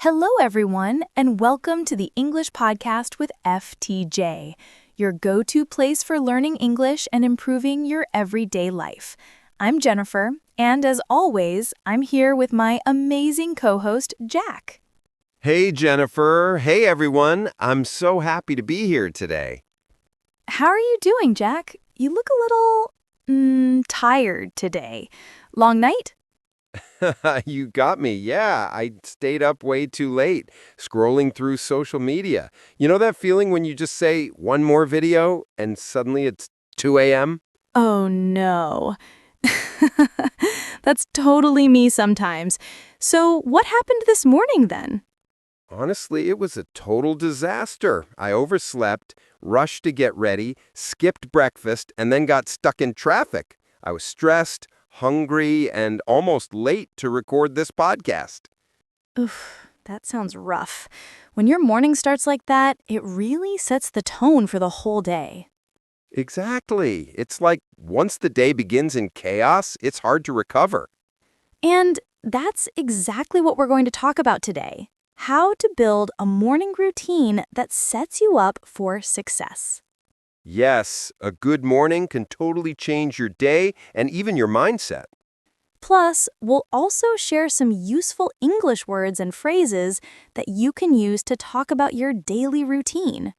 Hello, everyone, and welcome to the English Podcast with FTJ, your go-to place for learning English and improving your everyday life. I'm Jennifer, and as always, I'm here with my amazing co-host, Jack. Hey, Jennifer. Hey, everyone. I'm so happy to be here today. How are you doing, Jack? You look a little, tired today. Long night? You got me. Yeah, I stayed up way too late, scrolling through social media. You know that feeling when you just say one more video and suddenly it's 2 a.m.? Oh, no. That's totally me sometimes. So what happened this morning then? Honestly, it was a total disaster. I overslept, rushed to get ready, skipped breakfast, and then got stuck in traffic. I was stressed, hungry, and almost late to record this podcast. Oof, that sounds rough. When your morning starts like that, it really sets the tone for the whole day. Exactly. It's like once the day begins in chaos, it's hard to recover. And that's exactly what we're going to talk about today. How to build a morning routine that sets you up for success. Yes, a good morning can totally change your day and even your mindset. Plus, we'll also share some useful English words and phrases that you can use to talk about your daily routine.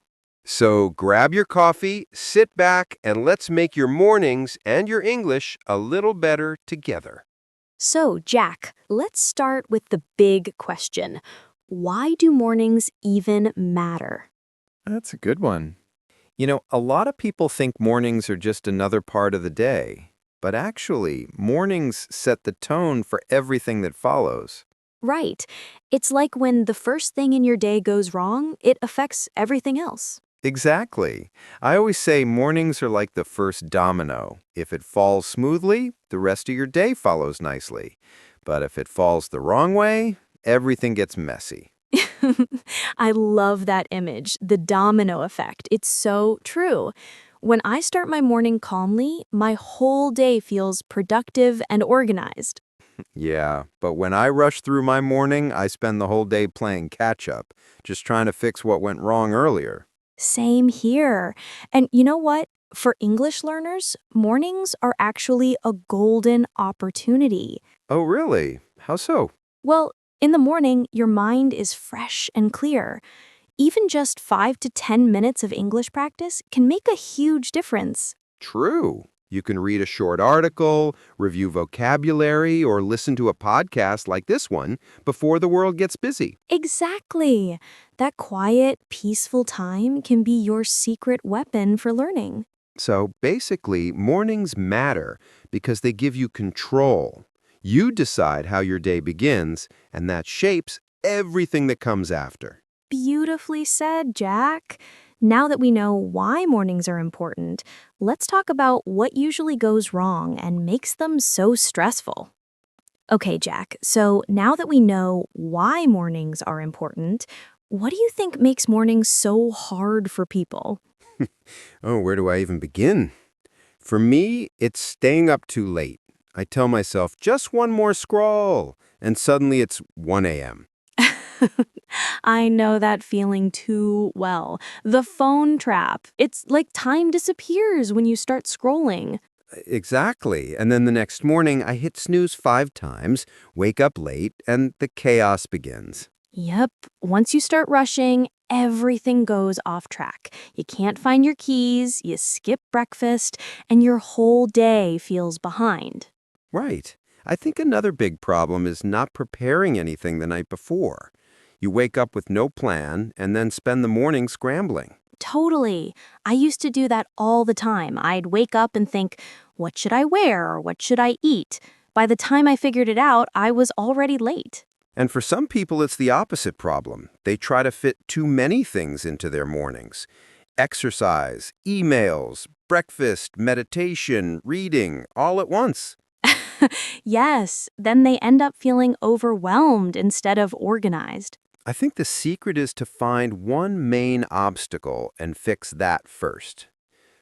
So grab your coffee, sit back, and let's make your mornings and your English a little better together. So, Jack, let's start with the big question. Why do mornings even matter? That's a good one. You know, a lot of people think mornings are just another part of the day, but actually, mornings set the tone for everything that follows. Right. It's like when the first thing in your day goes wrong, it affects everything else. Exactly. I always say mornings are like the first domino. If it falls smoothly, the rest of your day follows nicely. But if it falls the wrong way, everything gets messy. I love that image, the domino effect. It's so true. When I start my morning calmly, my whole day feels productive and organized. Yeah, but when I rush through my morning, I spend the whole day playing catch-up, just trying to fix what went wrong earlier. Same here. And you know what? For English learners, mornings are actually a golden opportunity. Oh, really? How so? Well, in the morning, your mind is fresh and clear. Even just 5 to 10 minutes of English practice can make a huge difference. True. You can read a short article, review vocabulary, or listen to a podcast like this one before the world gets busy. Exactly. That quiet, peaceful time can be your secret weapon for learning. So basically, mornings matter because they give you control. You decide how your day begins, and that shapes everything that comes after. Beautifully said, Jack. Now that we know why mornings are important, let's talk about what usually goes wrong and makes them so stressful. Okay, Jack, so now that we know why mornings are important, what do you think makes mornings so hard for people? Oh, where do I even begin? For me, it's staying up too late. I tell myself, just one more scroll, and suddenly it's 1 a.m. I know that feeling too well. The phone trap. It's like time disappears when you start scrolling. Exactly. And then the next morning, I hit snooze 5 times, wake up late, and the chaos begins. Yep, once you start rushing, everything goes off track. You can't find your keys, you skip breakfast, and your whole day feels behind. Right. I think another big problem is not preparing anything the night before. You wake up with no plan and then spend the morning scrambling. Totally. I used to do that all the time. I'd wake up and think, what should I wear or what should I eat? By the time I figured it out, I was already late. And for some people, it's the opposite problem. They try to fit too many things into their mornings. Exercise, emails, breakfast, meditation, reading, all at once. Yes, then they end up feeling overwhelmed instead of organized. I think the secret is to find one main obstacle and fix that first.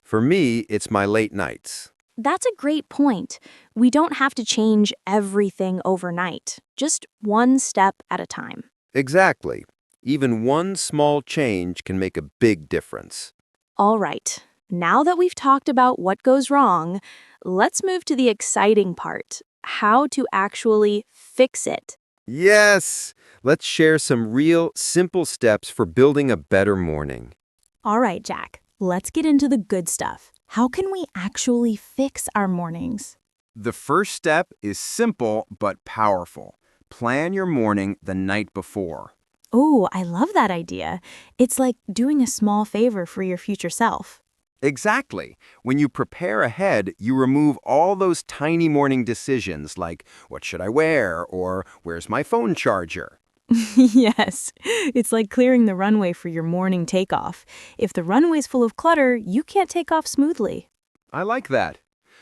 For me, it's my late nights. That's a great point. We don't have to change everything overnight, just one step at a time. Exactly. Even one small change can make a big difference. All right, now that we've talked about what goes wrong, let's move to the exciting part, how to actually fix it. Yes! Let's share some real, simple steps for building a better morning. All right, Jack, let's get into the good stuff. How can we actually fix our mornings? The first step is simple but powerful. Plan your morning the night before. Oh, I love that idea. It's like doing a small favor for your future self. Exactly. When you prepare ahead, you remove all those tiny morning decisions like, what should I wear? Or where's my phone charger? Yes, it's like clearing the runway for your morning takeoff. If the runway's full of clutter, you can't take off smoothly. I like that.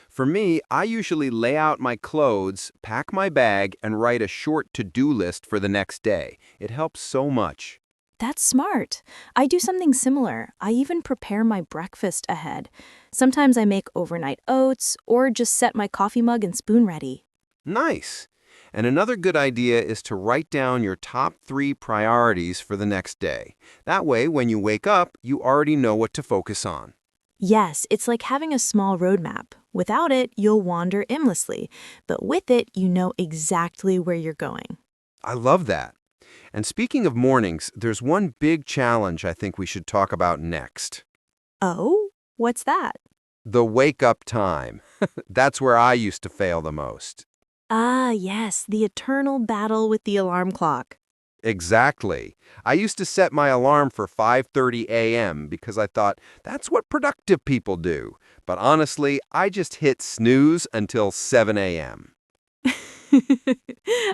For me, I usually lay out my clothes, pack my bag, and write a short to-do list for the next day. It helps so much. That's smart. I do something similar. I even prepare my breakfast ahead. Sometimes I make overnight oats or just set my coffee mug and spoon ready. Nice! And another good idea is to write down your top 3 priorities for the next day. That way, when you wake up, you already know what to focus on. Yes, it's like having a small roadmap. Without it, you'll wander aimlessly, but with it, you know exactly where you're going. I love that. And speaking of mornings, there's one big challenge I think we should talk about next. Oh, what's that? The wake-up time. That's where I used to fail the most. Ah, yes, the eternal battle with the alarm clock. Exactly. I used to set my alarm for 5:30 a.m. because I thought that's what productive people do. But honestly, I just hit snooze until 7 a.m.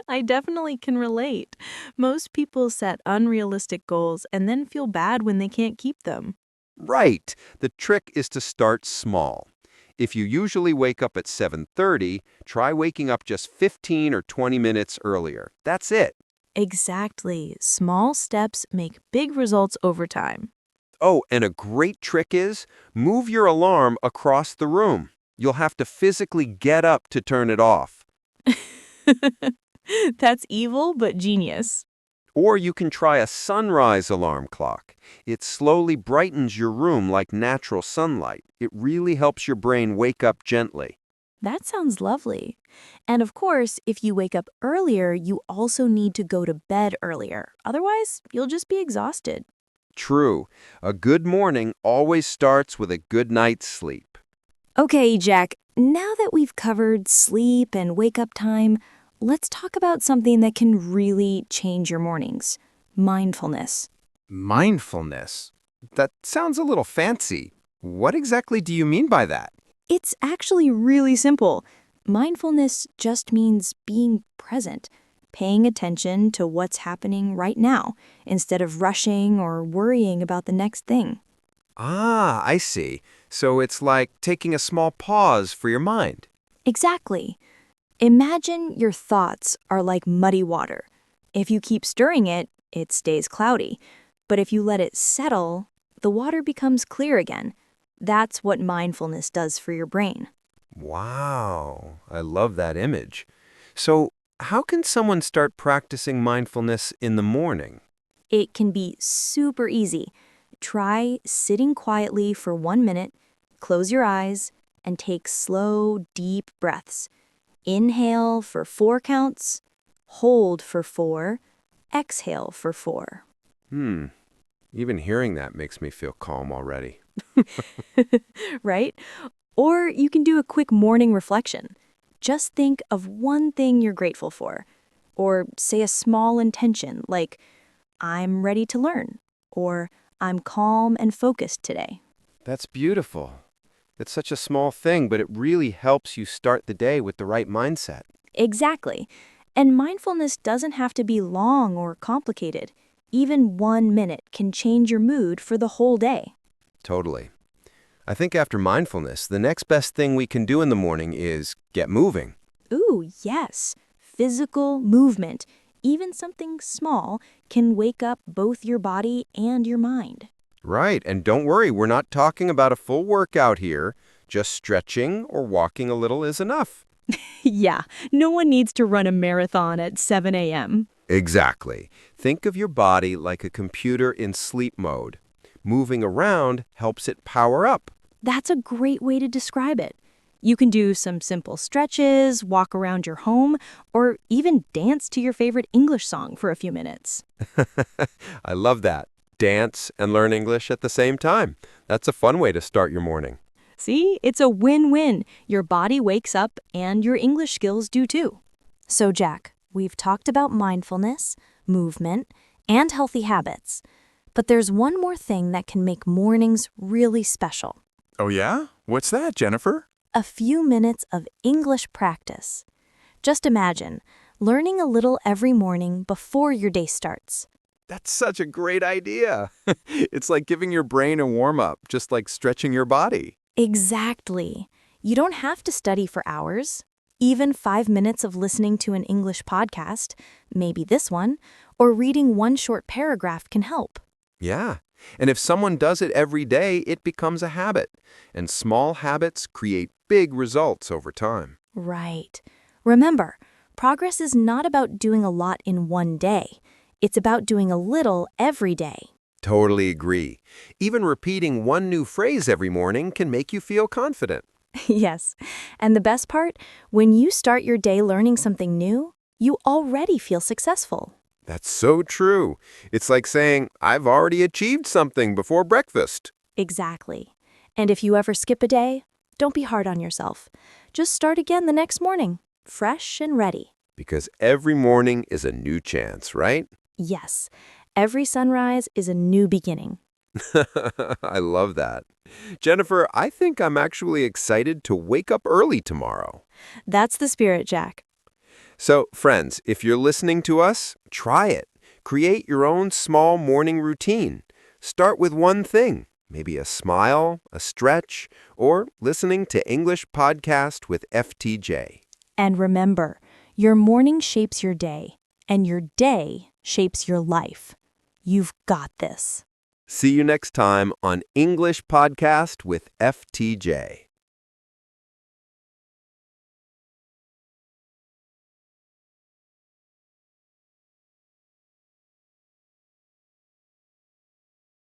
I definitely can relate. Most people set unrealistic goals and then feel bad when they can't keep them. Right. The trick is to start small. If you usually wake up at 7:30, try waking up just 15 or 20 minutes earlier. That's it. Exactly. Small steps make big results over time. Oh, and a great trick is move your alarm across the room. You'll have to physically get up to turn it off. That's evil, but genius. Or you can try a sunrise alarm clock. It slowly brightens your room like natural sunlight. It really helps your brain wake up gently. That sounds lovely. And of course, if you wake up earlier, you also need to go to bed earlier. Otherwise, you'll just be exhausted. True. A good morning always starts with a good night's sleep. Okay, Jack, now that we've covered sleep and wake up time, let's talk about something that can really change your mornings: mindfulness. Mindfulness. That sounds a little fancy. What exactly do you mean by that? It's actually really simple. Mindfulness just means being present, paying attention to what's happening right now, instead of rushing or worrying about the next thing. Ah, I see. So it's like taking a small pause for your mind. Exactly. Imagine your thoughts are like muddy water. If you keep stirring it, it stays cloudy. But if you let it settle, the water becomes clear again. That's what mindfulness does for your brain. Wow, I love that image. So, how can someone start practicing mindfulness in the morning? It can be super easy. Try sitting quietly for 1 minute, close your eyes, and take slow, deep breaths. Inhale for 4 counts, hold for 4, exhale for 4. Even hearing that makes me feel calm already. Right? Or you can do a quick morning reflection. Just think of one thing you're grateful for. Or say a small intention like, I'm ready to learn. Or I'm calm and focused today. That's beautiful. It's such a small thing, but it really helps you start the day with the right mindset. Exactly. And mindfulness doesn't have to be long or complicated. Even 1 minute can change your mood for the whole day. Totally. I think after mindfulness, the next best thing we can do in the morning is get moving. Ooh, yes. Physical movement, even something small, can wake up both your body and your mind. Right, and don't worry, we're not talking about a full workout here. Just stretching or walking a little is enough. Yeah, no one needs to run a marathon at 7 a.m. Exactly. Think of your body like a computer in sleep mode. Moving around helps it power up. That's a great way to describe it. You can do some simple stretches, walk around your home, or even dance to your favorite English song for a few minutes. I love that. Dance and learn English at the same time. That's a fun way to start your morning. See, it's a win-win. Your body wakes up and your English skills do too. So, Jack, we've talked about mindfulness, movement, and healthy habits. But there's one more thing that can make mornings really special. Oh yeah? What's that, Jennifer? A few minutes of English practice. Just imagine learning a little every morning before your day starts. That's such a great idea. It's like giving your brain a warm-up, just like stretching your body. Exactly. You don't have to study for hours. Even 5 minutes of listening to an English podcast, maybe this one, or reading one short paragraph can help. Yeah. And if someone does it every day, it becomes a habit. And small habits create big results over time. Right. Remember, progress is not about doing a lot in one day. It's about doing a little every day. Totally agree. Even repeating one new phrase every morning can make you feel confident. Yes. And the best part, when you start your day learning something new, you already feel successful. That's so true. It's like saying, I've already achieved something before breakfast. Exactly. And if you ever skip a day, don't be hard on yourself. Just start again the next morning, fresh and ready. Because every morning is a new chance, right? Yes. Every sunrise is a new beginning. I love that. Jennifer, I think I'm actually excited to wake up early tomorrow. That's the spirit, Jack. So, friends, if you're listening to us, try it. Create your own small morning routine. Start with one thing, maybe a smile, a stretch, or listening to English Podcast with FTJ. And remember, your morning shapes your day, and your day shapes your life. You've got this. See you next time on English Podcast with FTJ.